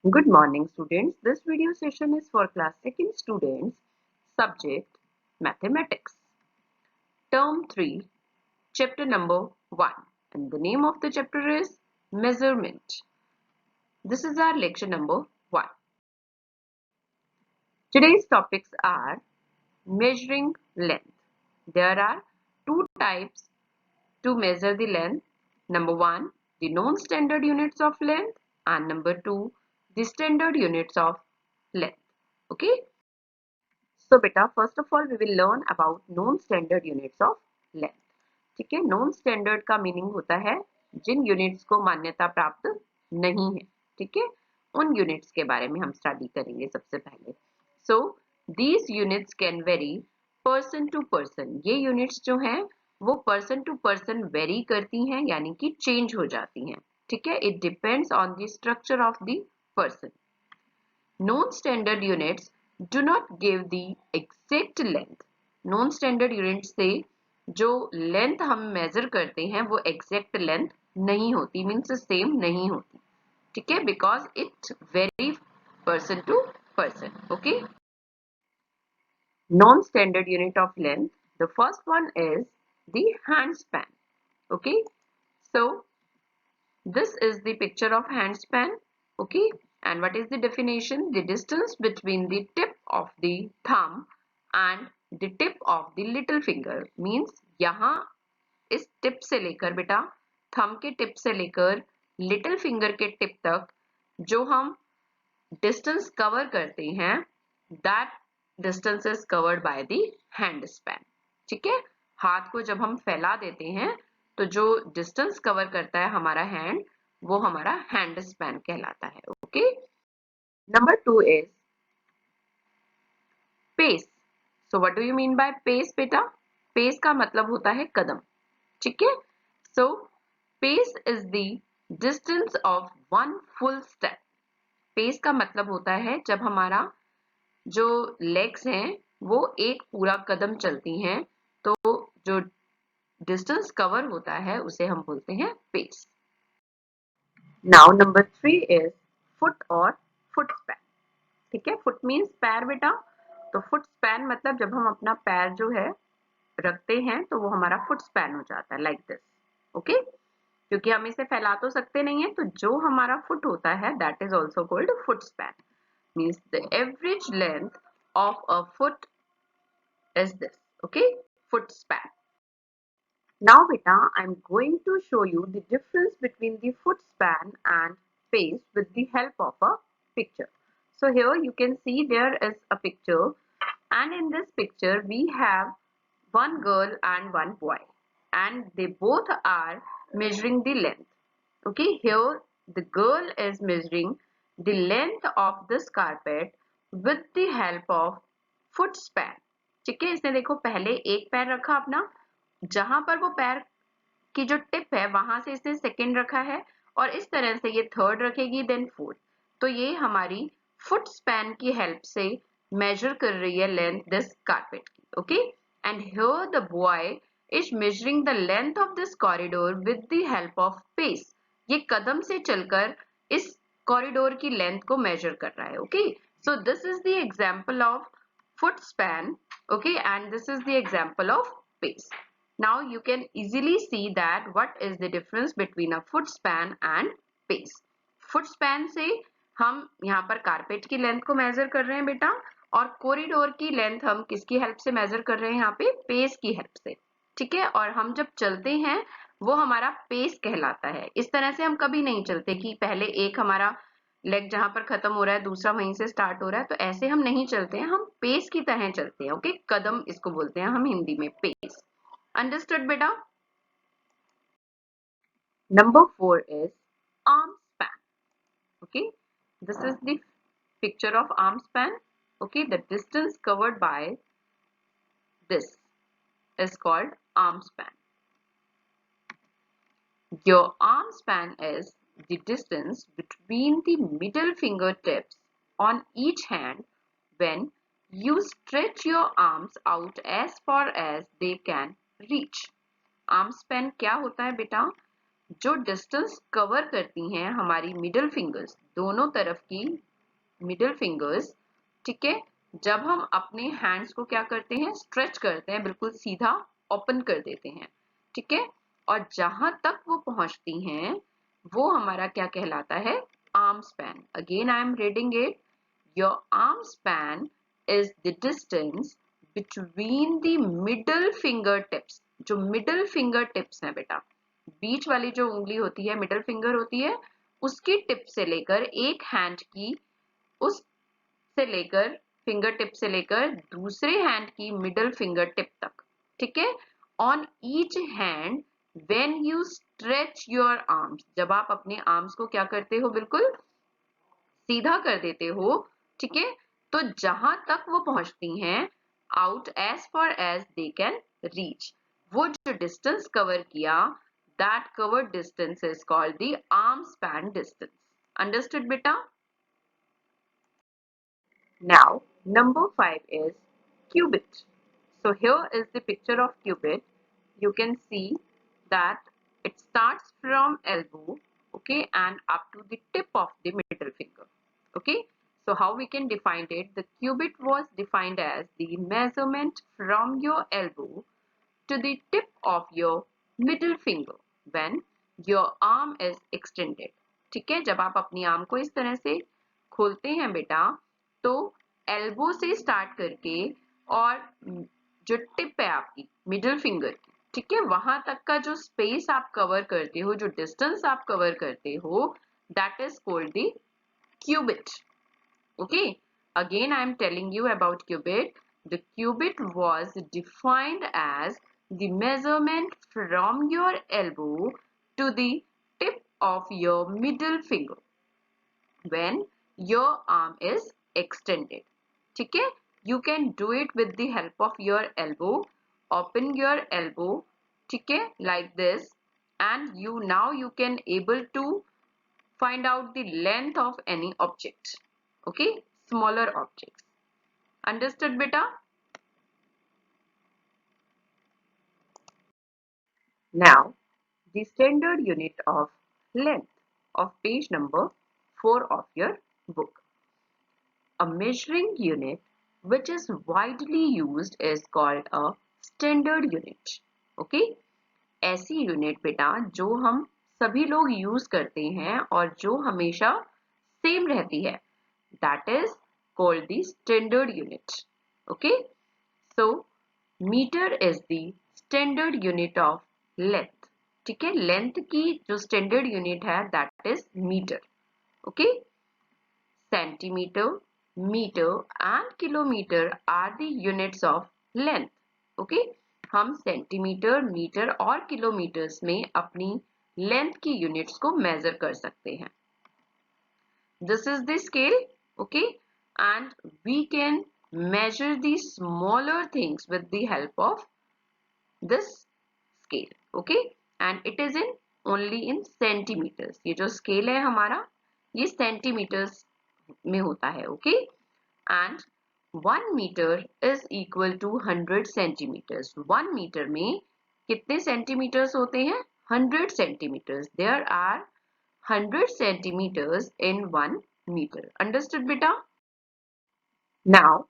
Good morning, students. This video session is for class 2nd students, subject mathematics, term 3, chapter number 1, and the name of the chapter is measurement. This is our lecture number 1. Today's topics are measuring length. There are two types to measure the length. Number 1, the non-standard units of length, and number 2, the standard units of length. Okay. So beta, first of all we will learn about known standard units of length. ठीक है, non standard का meaning होता है जिन units को मान्यता प्राप्त नहीं है. ठीक है, उन यूनिट्स के बारे में हम स्टडी करेंगे सबसे पहले. So these units can vary person to person. ये यूनिट्स जो हैं वो पर्सन टू पर्सन वेरी करती हैं, यानी कि चेंज हो जाती हैं. ठीक है, it depends on the structure of the person. Non standard units do not give the exact length. Non standard unit से जो लेंथ हम मेजर करते हैं वो एग्जैक्ट लेंथ नहीं होती, मीन्स सेम नहीं होती. ठीक है, because it vary person to person. Okay, non standard unit of length, the first one is the hand span. Okay, so this is the picture of hand span. Okay, and what is the definition? The distance between the tip of the thumb and the tip of the little finger. Means यहाँ इस tip से लेकर बेटा thumb के tip से लेकर little finger के tip तक जो हम डिस्टेंस कवर करते हैं, that distance is covered by the hand span. ठीक है, हाथ को जब हम फैला देते हैं तो जो डिस्टेंस कवर करता है हमारा हैंड, वो हमारा हैंड स्पैन कहलाता है. Okay, number 2 is pace. So what do you mean by pace बेटा? पेस का मतलब होता है कदम. ठीक है, so pace is the distance of one full step. Pace का मतलब होता है जब हमारा जो लेग्स हैं वो एक पूरा कदम चलती हैं, तो जो डिस्टेंस कवर होता है उसे हम बोलते हैं pace. Now number 3 is foot और फुट स्पैन. ठीक है, फुट मीन्स पैर बेटा, तो फुट स्पैन मतलब जब हम अपना पैर जो है रखते हैं तो वो हमारा फुट स्पैन हो जाता है, लाइक दिस. ओके, क्योंकि हम इसे फैला तो सकते नहीं है, तो जो हमारा फुट होता है that is also called foot span. Means the average length of a foot is this. Okay, foot span. Now beta, I'm going to show you the difference between the foot span and pace with the help of a picture. So here you can see there is a picture, and in this picture we have one girl and one boy, and they both are measuring the length. Okay, here the girl is measuring the length of this carpet with the help of foot span. ठीक है, इसने देखो पहले एक पैर रखा अपना, जहां पर वो पैर की जो टिप है वहां से इसने सेकंड रखा है, और इस तरह से ये थर्ड रखेगी, देन फोर्थ. तो ये हमारी फुट स्पैन की हेल्प से मेजर कर रही है लेंथ दिस कारपेट की. Okay, and here the boy is measuring the length of this corridor with the help of pace. ये कदम से चलकर इस कॉरिडोर की लेंथ को मेजर कर रहा है. Okay, so this is the example of foot span. Okay, and this is the example of pace. Now you can easily see that what is the difference between a foot span and pace. Foot span से हम यहाँ पर carpet की length को major कर रहे हैं बेटा, और कॉरिडोर की लेंथ हम किसकी हेल्प से मेजर कर रहे हैं? यहाँ पे पेस की हेल्प से. ठीक है, और हम जब चलते हैं वो हमारा पेस कहलाता है. इस तरह से हम कभी नहीं चलते कि पहले एक हमारा लेग जहां पर खत्म हो रहा है दूसरा वहीं से स्टार्ट हो रहा है, तो ऐसे हम नहीं चलते हैं, हम पेस की तरह चलते हैं. ओके, कदम इसको बोलते हैं हम हिंदी में, पेस. अंडरस्टूड बेटा? Number 4 is arm span. Okay, this is the picture of arm span. Okay, the distance covered by this is called arm span. Your arm span is the distance between the middle fingertips on each hand when you stretch your arms out as far as they can reach. Arm span क्या होता है बेटा? जो distance cover करती हैं हमारी middle fingers, दोनों तरफ की मिडिल फिंगर्स, ठीक है, जब हम अपने हैंड्स को क्या करते हैं, स्ट्रेच करते हैं, बिल्कुल सीधा ओपन कर देते हैं, ठीक है, और जहां तक वो पहुंचती हैं वो हमारा क्या कहलाता है, arm span. Again I am reading it, your arm span is the distance between the middle finger tips. जो मिडल फिंगर टिप्स है बेटा, बीच वाली जो उंगली होती है, मिडल फिंगर होती है, उसकी टिप से लेकर एक हैंड की, उस से लेकर फिंगर टिप से लेकर दूसरे हैंड की मिडल फिंगर टिप तक, ठीक है, on each hand when you stretch your arms. जब आप अपने आर्म्स को क्या करते हो, बिल्कुल सीधा कर देते हो, ठीक है, तो जहां तक वो पहुंचती हैं, out as far as they can reach, वो जो डिस्टेंस कवर किया, that cover distance is called the arm span distance. Understood बेटा? Now, number 5 is Cubit. So here is the picture of Cubit. You can see that it starts from elbow, okay, and up to the tip of the middle finger, okay. So how we can define it? The cubit was defined as the measurement from your elbow to the tip of your middle finger when your arm is extended. ठीक है, जब आप अपनी arm को इस तरह से खोलते हैं बेटा, तो एल्बो से स्टार्ट करके और जो टिप है आपकी मिडिल फिंगर की, ठीक है, वहां तक का जो स्पेस आप कवर करते हो, जो डिस्टेंस आप कवर करते हो, that is called the cubit. Okay, again I am telling you about cubit. The cubit was defined as the measurement from your elbow to the tip of your middle finger when your arm is extended. ठीक है, you can do it with the help of your elbow. Open your elbow, ठीक है, like this, and you can able to find out the length of any object, okay, smaller objects. Understood beta? Now the standard unit of length of page number 4 of your book. A measuring unit which is widely used is called a standard unit. Okay, ऐसी unit बेटा जो हम सभी लोग use करते हैं और जो हमेशा सेम रहती है, that is called the standard unit. Okay, so meter is the standard unit of length. ठीक है, लेंथ की जो स्टैंडर्ड यूनिट है that is metre. Okay, centimetre, metre and kilometre are the units of length. Okay, हम centimetre, metre और kilometres में अपनी length की यूनिट्स को मेजर कर सकते हैं. This is the scale, okay, and we can measure the smaller things with the help of this scale, okay, and it is in only in centimeters. ये जो scale है हमारा, ये centimeters में होता है, okay, and 1 meter is equal to 100 centimeters. 1 meter में कितने centimeters होते हैं? 100 centimeters. There are 100 centimeters in 1 meter. Understood beta? Now,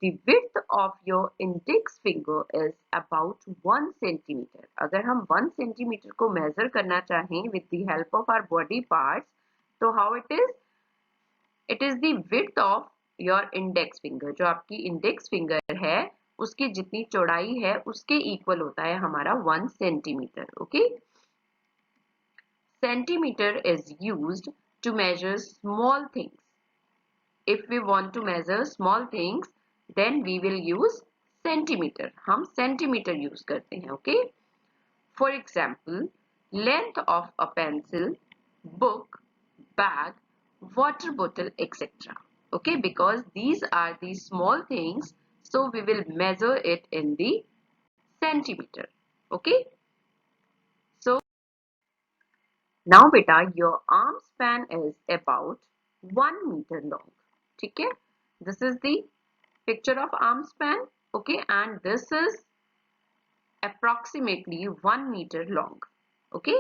the width of your index finger is about 1 centimeter. अगर हम 1 centimeter को measure करना चाहें with the help of our body parts, तो how it is? It is the width of your index finger. जो आपकी index finger है, उसकी जितनी चौड़ाई है, उसके equal होता है हमारा 1 centimeter. Okay? Centimeter is used to measure small things. If we want to measure small things, then we will use centimeter. हम centimeter use करते हैं, okay? For example, length of a pencil, book, bag, water bottle, etc. Okay, because these are the small things, so we will measure it in the centimeter. Okay? So now beta, your arm span is about 1 meter long. ठीक है? This is the picture of arm span. Okay, and this is approximately 1 meter long. Okay,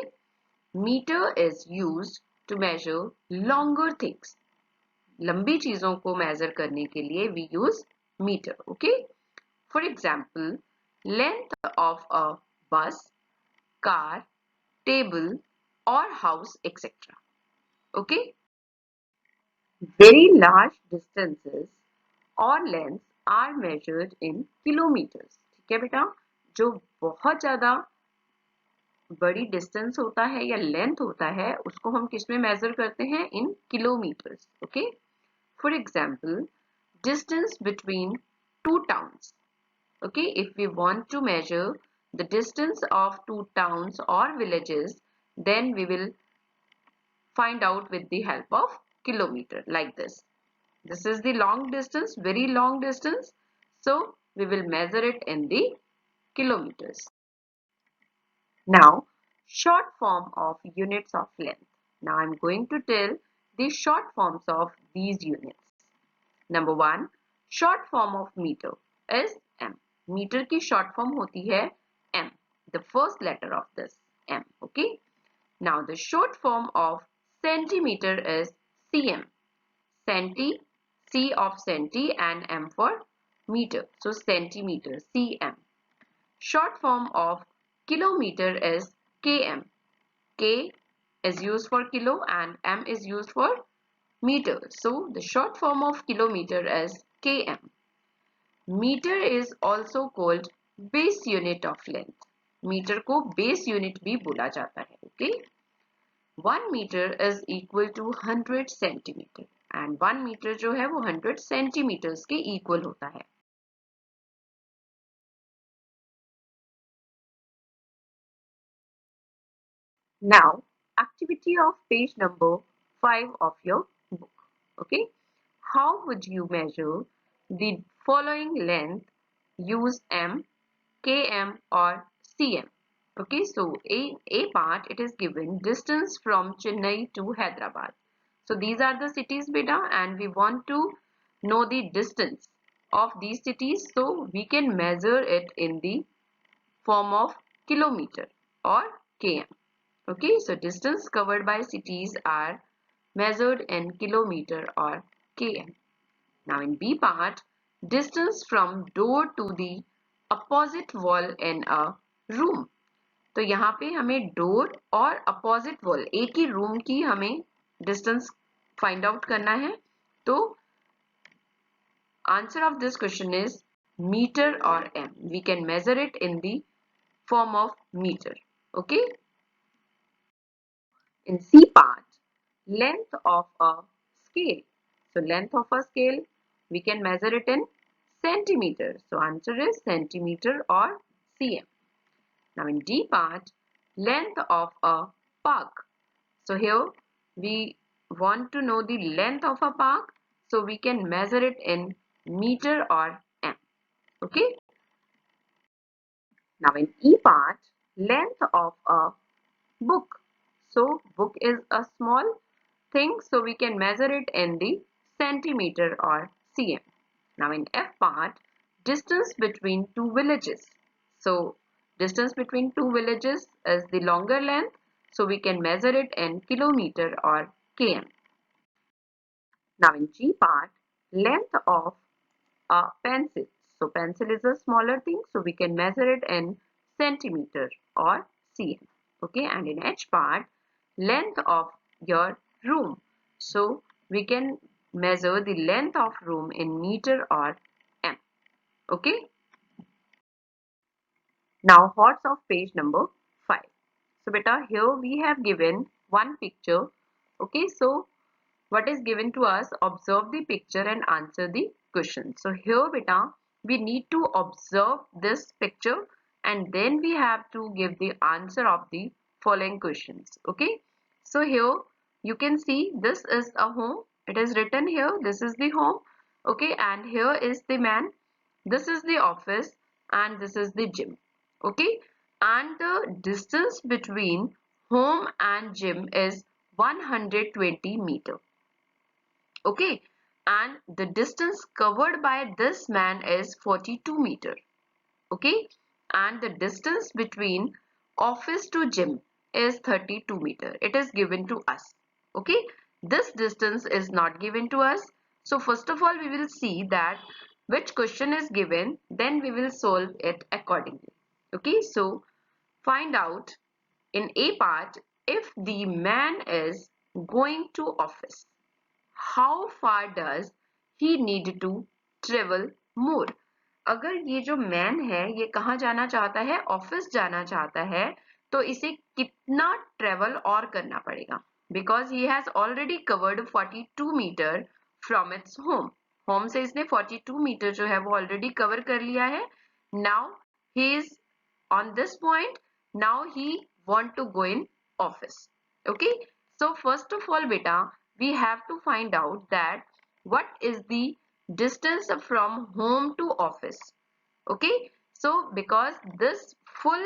meter is used to measure longer things. लंबी चीजों को measure करने के लिए we use meter. Okay. For example, length of a bus, car, table or house, etc. Okay. Very large distances or lengths are measured in kilometers. ठीक है बेटा, जो बहुत ज्यादा बड़ी डिस्टेंस होता है या लेंथ होता है उसको हम किस में मेजर करते हैं? In kilometres. Okay. For example, distance between two towns. Okay, if we want to measure the distance of two towns और villages, then we will find out with the help of kilometer, like this. This is the long distance, very long distance, so we will measure it in the kilometers. Now, short form of units of length. Now I am going to tell the short forms of these units. Number 1, short form of meter is m. Meter की short form होती है m, the first letter of this m. Okay. Now the short form of centimeter is cm. Centi, c of centi and m for meter. So centimeter, cm. Short form of kilometer is km. K is used for kilo and m is used for meter. So the short form of kilometer is km. Meter is also called base unit of length. Meter को base unit भी बोला जाता है. Okay. 1 meter is equal to 100 centimeter and 1 meter जो है वो 100 centimeters के equal होता है. Now, activity of page number 5 of your book. Okay. How would you measure the following length? Use m, km or cm. Okay, so a part, it is given distance from Chennai to Hyderabad. So these are the cities beta, and we want to know the distance of these cities, so we can measure it in the form of kilometer or km. Okay, so distance covered by cities are measured in kilometer or km. Now in B part, distance from door to the opposite wall in a room. तो यहाँ पे हमें door और opposite wall, एक ही room की हमें distance find out करना है. तो answer of this question is metre और m. We can measure it in the form of metre. Okay. In C part, length of a scale. So length of a scale, we can measure it in centimeter. So answer is centimeter or cm. Now in D part, length of a park. So here we want to know the length of a park. So we can measure it in meter or m. Okay. Now in E part, length of a book. So book is a small thing, so we can measure it in the centimeter or cm. Now in F part, distance between two villages. So distance between two villages is the longer length, so we can measure it in kilometer or km. Now in G part, length of a pencil. So pencil is a smaller thing, so we can measure it in centimeter or cm. Okay, and in H part, length of your room. So we can measure the length of room in meter or m. Okay. Now horse of page number 5. So beta, here we have given one picture. Okay, so what is given to us? Observe the picture and answer the question. So here beta, we need to observe this picture and then we have to give the answer of the following questions. Okay, so here you can see this is a home. It is written here, this is the home. Okay, and here is the man, this is the office, and this is the gym. Okay, and the distance between home and gym is 120 meter. Okay, and the distance covered by this man is 42 meter. Okay, and the distance between office to gym is 32 meter. It is given to us. Okay, this distance is not given to us. So first of all, we will see that which question is given, then we will solve it accordingly. Okay, so find out in A part, if the man is going to office, how far does he need to travel more? अगर ये जो man है ये कहाँ जाना चाहता है, office जाना चाहता है, तो इसे कितना ट्रेवल और करना पड़ेगा? Because he has already covered 42 metre from its home. Home से इसने 42 मीटर जो है वो ऑलरेडी कवर कर लिया है. Now he is on this point. Now he want to go in office. Okay, so first of all beta, we have to find out that what is the distance from home to office. Okay, so because this full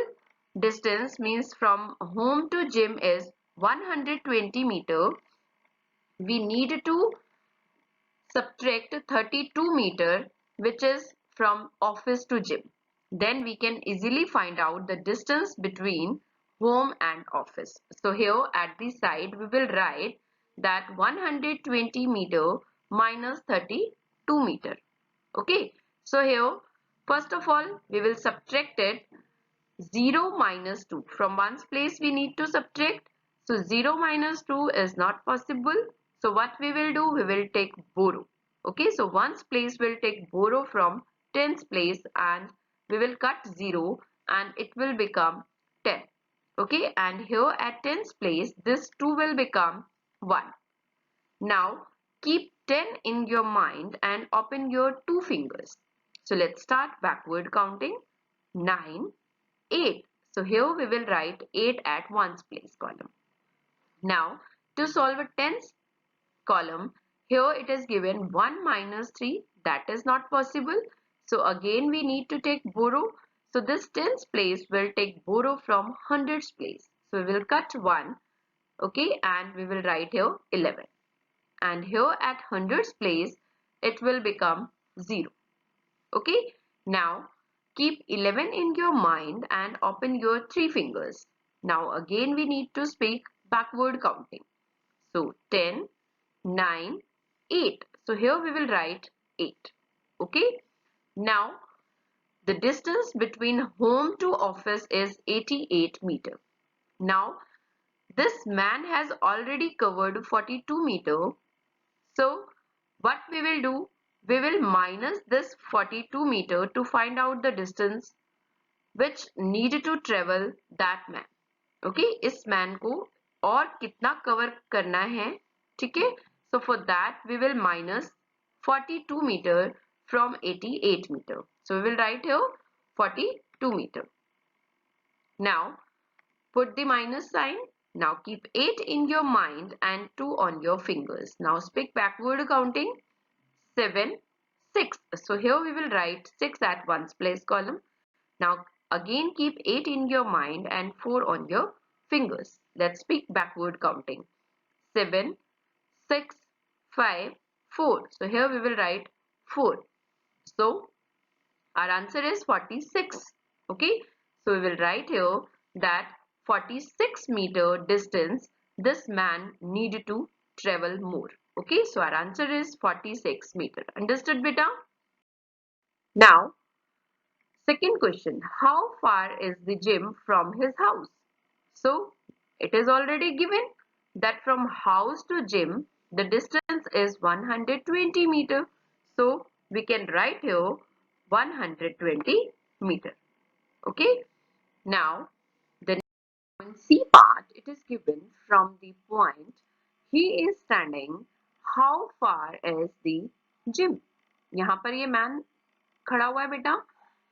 distance means from home to gym is 120 meter, we need to subtract 32 meter, which is from office to gym. Then we can easily find out the distance between home and office. So here at the side we will write that 120 meter minus 32 meter. Okay, so here first of all we will subtract it. 0 minus 2. From one's place we need to subtract. So 0 minus 2 is not possible. So what we will do? We will take borrow. Okay, so one's place will take borrow from 10's place and we will cut 0 and it will become 10. Okay, and here at 10's place this 2 will become 1. Now keep 10 in your mind and open your two fingers. So let's start backward counting. 9, 8. So here we will write 8 at ones place column. Now to solve a tens column, here it is given 1 minus 3. That is not possible. So again we need to take borrow. So this tens place will take borrow from hundreds place. So we will cut 1. Okay, and we will write here 11. And here at hundreds place it will become 0. Okay, now keep 11 in your mind and open your three fingers. Now again we need to speak backward counting. So 10, 9, 8. So here we will write 8. Okay, now the distance between home to office is 88 meter. Now this man has already covered 42 meter. So what we will do? We will minus this 42 meter to find out the distance which need to travel that man. Okay, इस man को और कितना cover करना है, ठीक है? So for that we will minus 42 meter from 88 meter. So we will write here 42 meter. Now put the minus sign. Now keep 8 in your mind and 2 on your fingers. Now speak backward counting. 7, 6. So here we will write 6 at ones place column. Now again keep 8 in your mind and 4 on your fingers. Let's speak backward counting. 7, 6, 5, 4. So here we will write 4. So our answer is 46. Okay. So we will write here that 46 meter distance this man need to travel more. Okay. So our answer is 46 meter. Understood beta? Now second question, how far is the gym from his house? So it is already given that from house to gym the distance is 120 meter. So we can write here 120 meter. Okay. Now the C part, it is given from the point he is standing, how far is the gym? यहाँ पर ये man खड़ा हुआ है बेटा.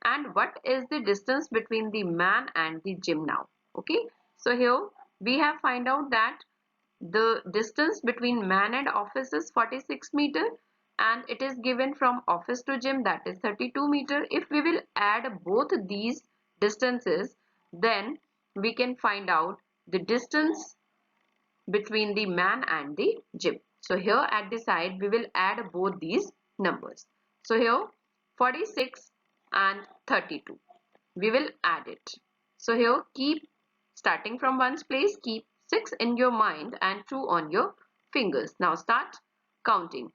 And what is the distance between the man and the gym now? Okay, so here we have find out that the distance between man and office is 46 meter and it is given from office to gym, that is 32 meter. If we will add both these distances, then we can find out the distance between the man and the gym. So here at the side we will add both these numbers. So here 46 and 32 we will add it. So here keep Starting from ones place, keep 6 in your mind and 2 on your fingers. Now start counting.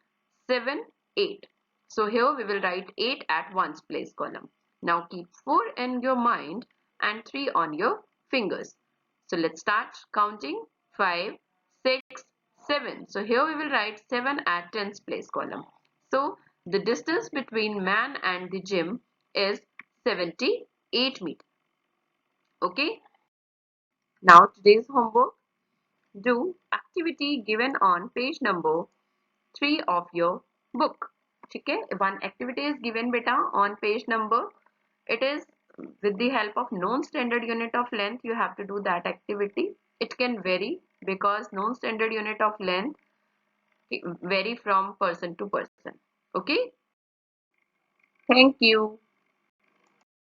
7, 8. So here we will write 8 at ones place column. Now keep 4 in your mind and 3 on your fingers. So let's start counting. 5, 6, 7. So here we will write 7 at tens place column. So the distance between man and the gym is 78 meters. Okay. Now today's homework. Do activity given on page number 3 of your book. ठीक है, one activity is given beta on page number. It is with the help of known standard unit of length. You have to do that activity. It can vary because known standard unit of length vary from person to person. Okay. Thank you.